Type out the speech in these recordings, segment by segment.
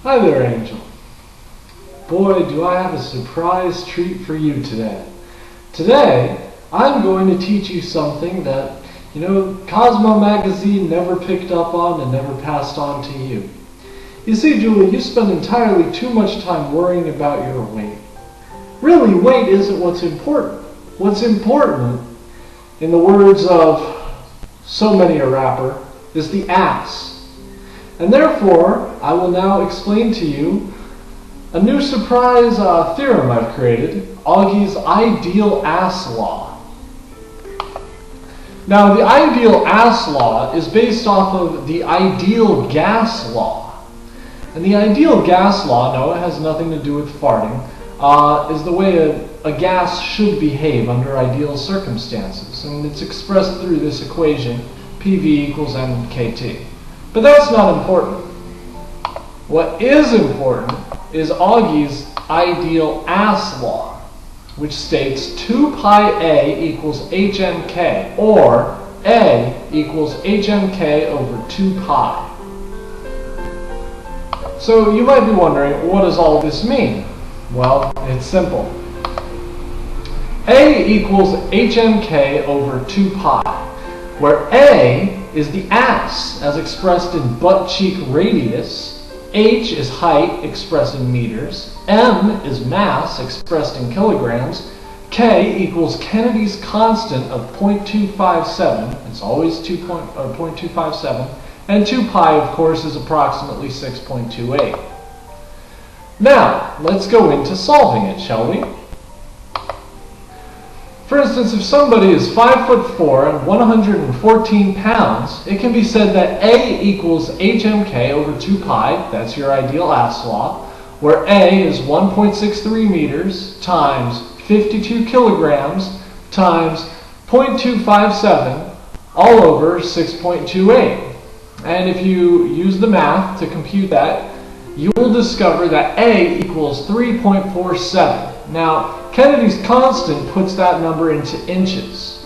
Hi there, Angel. Boy, do I have a surprise treat for you today. Today, I'm going to teach you something that, Cosmo magazine never picked up on and never passed on to you. You see, Julie, you spend entirely too much time worrying about your weight. Really, weight isn't what's important. What's important, in the words of so many a rapper, is the ass. And therefore, I will now explain to you a new surprise theorem I've created, Augie's ideal ass law. Now, the ideal ass law is based off of the ideal gas law. And the ideal gas law, no, it has nothing to do with farting, is the way a gas should behave under ideal circumstances. And it's expressed through this equation, PV equals mkt. But that's not important. What is important is Augie's ideal ass law, which states 2 pi a equals hmk, or a equals hmk over 2 pi. So you might be wondering, what does all this mean? Well, it's simple. A equals hmk over 2 pi, where a is the ass as expressed in butt cheek radius, h is height expressed in meters, m is mass expressed in kilograms, k equals Kennedy's constant of 0.257, it's always 0.257, and 2 pi of course is approximately 6.28. Now, let's go into solving it, shall we? For instance, if somebody is 5'4" and 114 pounds, it can be said that A equals hmk over 2 pi, that's your ideal ass law, where A is 1.63 meters times 52 kilograms times 0.257 all over 6.28. And if you use the math to compute that, you will discover that A equals 3.47. Now, Kennedy's constant puts that number into inches.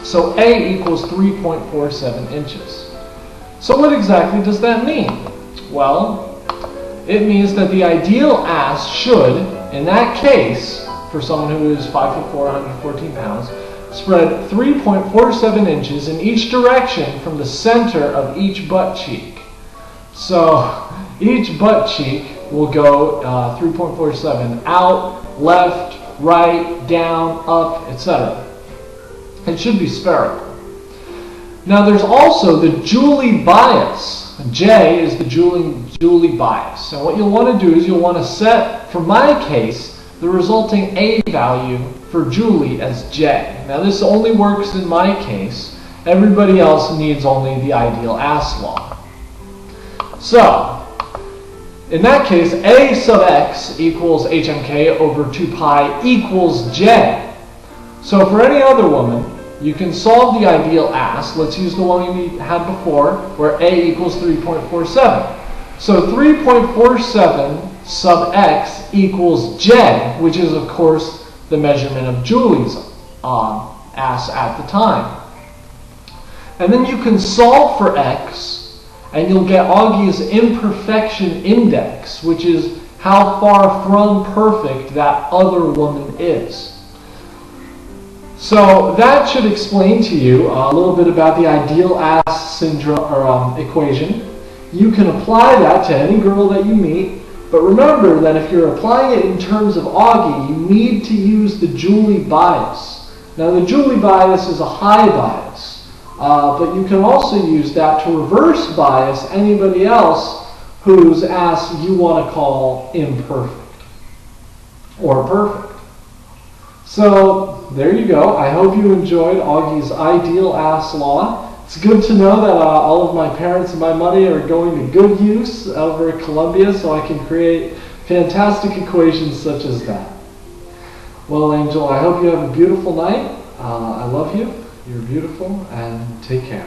So A equals 3.47 inches. So what exactly does that mean? Well, it means that the ideal ass should, in that case, for someone who is 5'4", 114 pounds, spread 3.47 inches in each direction from the center of each butt cheek. So each butt cheek will go 3.47 out, left, right, down, up, etc. It should be spherical. Now there's also the Julie bias. J is the Julie bias. And what you'll want to do is you'll want to set, for my case, the resulting A value for Julie as J. Now this only works in my case. Everybody else needs only the ideal ass law. So, in that case, A sub x equals hmk over 2 pi equals J. So for any other woman, you can solve the ideal ass. Let's use the one we had before, where A equals 3.47. So 3.47 sub x equals J, which is, of course, the measurement of Julie's ass at the time. And then you can solve for x, and you'll get Augie's imperfection index, which is how far from perfect that other woman is. So that should explain to you a little bit about the ideal ass syndrome or equation. You can apply that to any girl that you meet, but remember that if you're applying it in terms of Augie, you need to use the Julie bias. Now the Julie bias is a high bias. But you can also use that to reverse bias anybody else whose ass you want to call imperfect or perfect. So there you go. I hope you enjoyed Augie's ideal ass law. It's good to know that all of my parents and my money are going to good use over at Columbia, so I can create fantastic equations such as that. Well, Angel, I hope you have a beautiful night. I love you. You're beautiful, and take care.